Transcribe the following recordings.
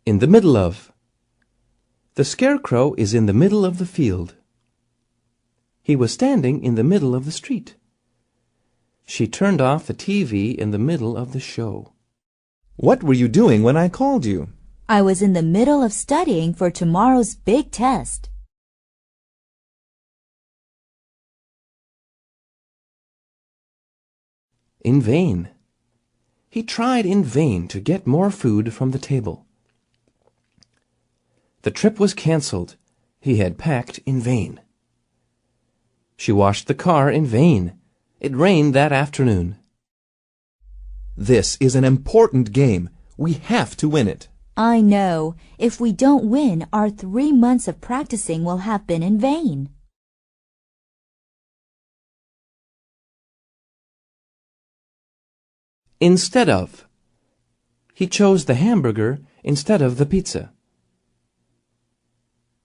In the middle of. The scarecrow is in the middle of the field. He was standing in the middle of the street. She turned off the TV in the middle of the show. What were you doing when I called you? I was in the middle of studying for tomorrow's big test. In vain. He tried in vain to get more food from the table. The trip was cancelled. He had packed in vain. She washed the car in vain. It rained that afternoon. This is an important game. We have to win it. I know. If we don't win, our 3 months of practicing will have been in vain. Instead of. He chose the hamburger instead of the pizza.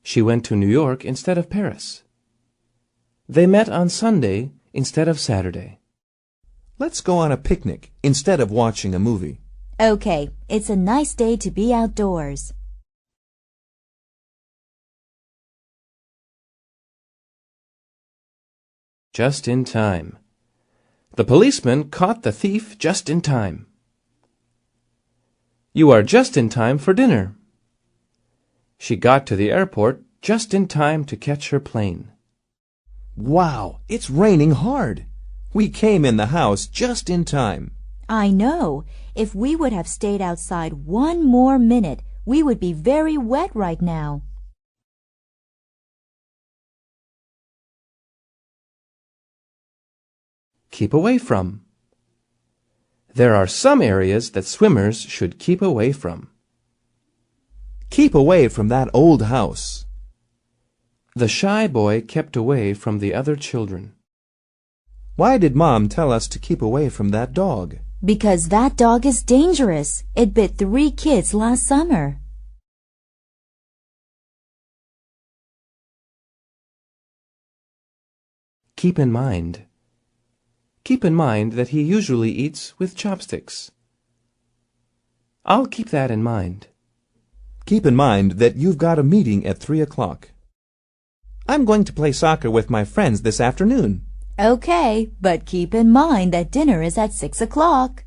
She went to New York instead of Paris. They met on Sunday instead of Saturday. Let's go on a picnic instead of watching a movie. Okay, it's a nice day to be outdoors. Just in time. The policeman caught the thief just in time. You are just in time for dinner. She got to the airport just in time to catch her plane. Wow, it's raining hard. We came in the house just in time. I know. If we would have stayed outside 1 more minute, we would be very wet right now. Keep away from. There are some areas that swimmers should keep away from. Keep away from that old house. The shy boy kept away from the other children. Why did Mom tell us to keep away from that dog? Because that dog is dangerous. It bit 3 kids last summer. Keep in mind. Keep in mind that he usually eats with chopsticks. I'll keep that in mind. Keep in mind that you've got a meeting at 3 o'clock. I'm going to play soccer with my friends this afternoon. Okay, but keep in mind that dinner is at 6 o'clock.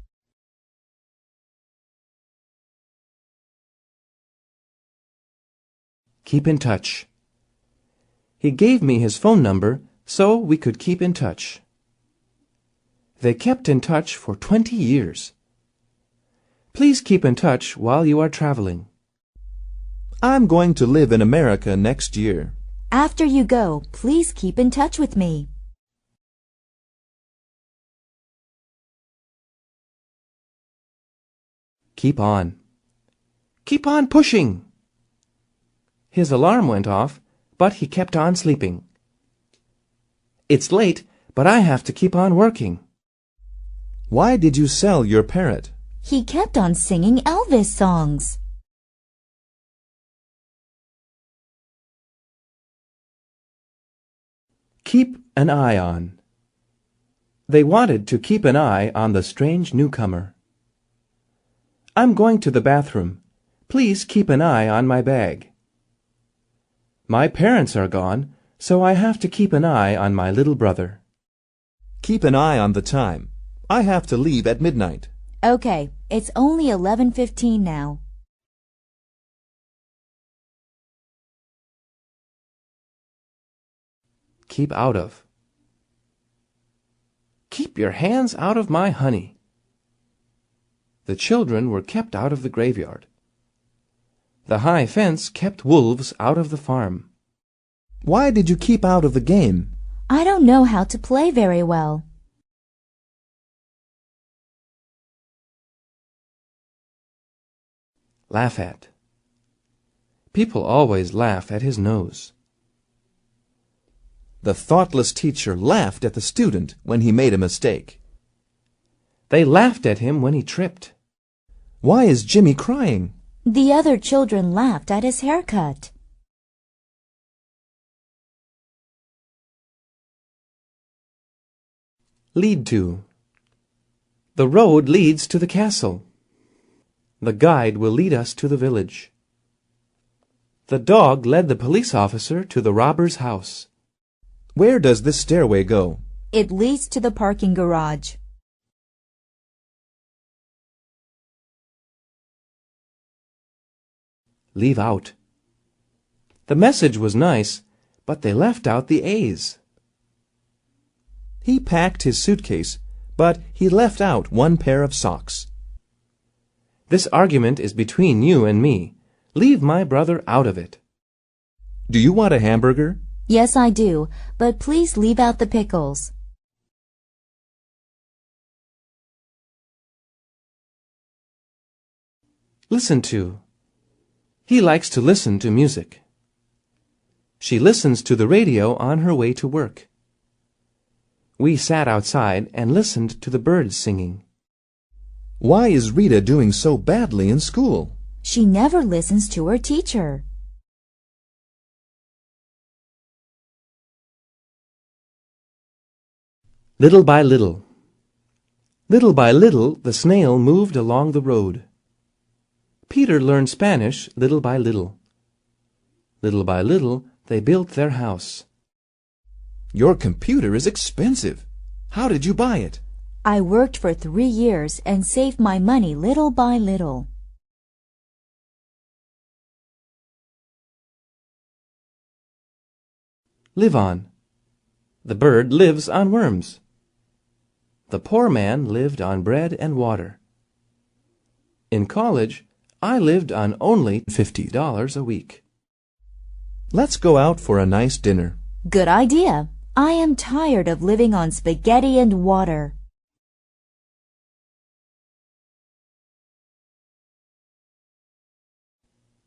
Keep in touch. He gave me his phone number so we could keep in touch. They kept in touch for 20 years. Please keep in touch while you are traveling. I'm going to live in America next year. After you go, please keep in touch with me. Keep on. Keep on pushing. His alarm went off, but he kept on sleeping. It's late, but I have to keep on working. Why did you sell your parrot? He kept on singing Elvis songs. Keep an eye on. They wanted to keep an eye on the strange newcomer. I'm going to the bathroom. Please keep an eye on my bag. My parents are gone, so I have to keep an eye on my little brother. Keep an eye on the time. I have to leave at midnight. Okay, it's only 11:15 now. Keep out of. Keep your hands out of my honey. The children were kept out of the graveyard. The high fence kept wolves out of the farm. Why did you keep out of the game? I don't know how to play very well. Laugh at. People always laugh at his nose. The thoughtless teacher laughed at the student when he made a mistake. They laughed at him when he tripped. Why is Jimmy crying? The other children laughed at his haircut. Lead to. The road leads to the castle. The guide will lead us to the village. The dog led the police officer to the robber's house. Where does this stairway go? It leads to the parking garage. Leave out. The message was nice, but they left out the A's. He packed his suitcase, but he left out one pair of socks. This argument is between you and me. Leave my brother out of it. Do you want a hamburger? Yes, I do, but please leave out the pickles. Listen to. He likes to listen to music. She listens to the radio on her way to work. We sat outside and listened to the birds singing. Why is Rita doing so badly in school? She never listens to her teacher. Little by little. Little by little, the snail moved along the road. Peter learned Spanish little by little. Little by little, they built their house. Your computer is expensive. How did you buy it? I worked for 3 years and saved my money little by little. Live on. The bird lives on worms. The poor man lived on bread and water. In college, I lived on only $50 a week. Let's go out for a nice dinner. Good idea. I am tired of living on spaghetti and water.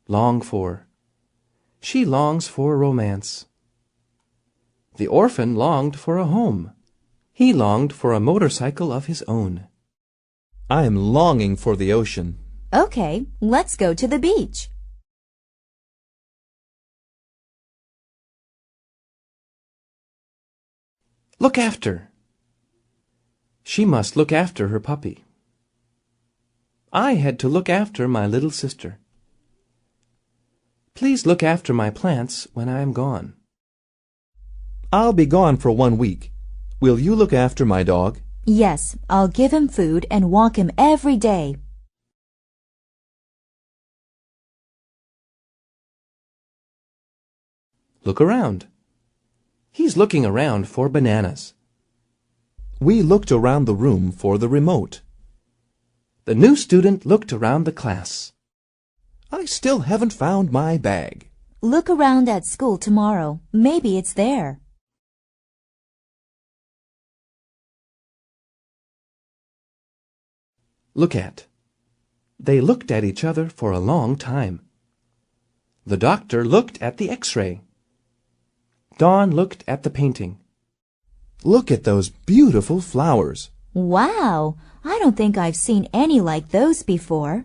Long for. She longs for romance. The orphan longed for a home. He longed for a motorcycle of his own. I am longing for the ocean. Okay, let's go to the beach. Look after. She must look after her puppy. I had to look after my little sister. Please look after my plants when I am gone. I'll be gone for 1 week. Will you look after my dog? Yes, I'll give him food and walk him every day. Look around. He's looking around for bananas. We looked around the room for the remote. The new student looked around the class. I still haven't found my bag. Look around at school tomorrow. Maybe it's there. Look at. They looked at each other for a long time. The doctor looked at the X-ray. Dawn looked at the painting. Look at those beautiful flowers. Wow! I don't think I've seen any like those before.